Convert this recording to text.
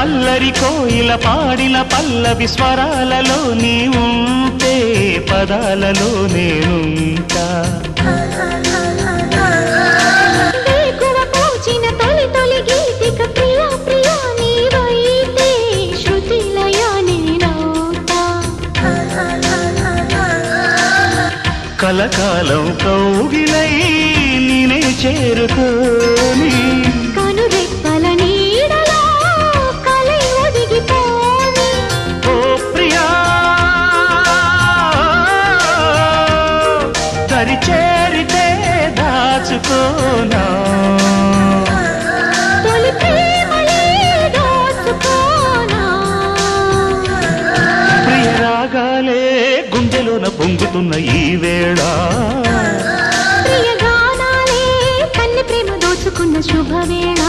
అల్లరి కోయిల పాడిన పల్లవి స్వరాలలో నీ ఉంటే పదాలలో నేనుంటా కలకాలం కౌగిలై నేనే చేరుకోని కనురెప్పల నీడలో కలై ఒదిగిపోని ఓ ప్రియా దరి చేరితే దాచుకోనా తొలి ప్రేమలే దోచుకోనా ప్రియ రాగాలే గుండెలోన పొంగుతున్న ఈ వేళ ప్రియ గానాలే కన్నె ప్రేమ దోచుకున్న శుభవేళ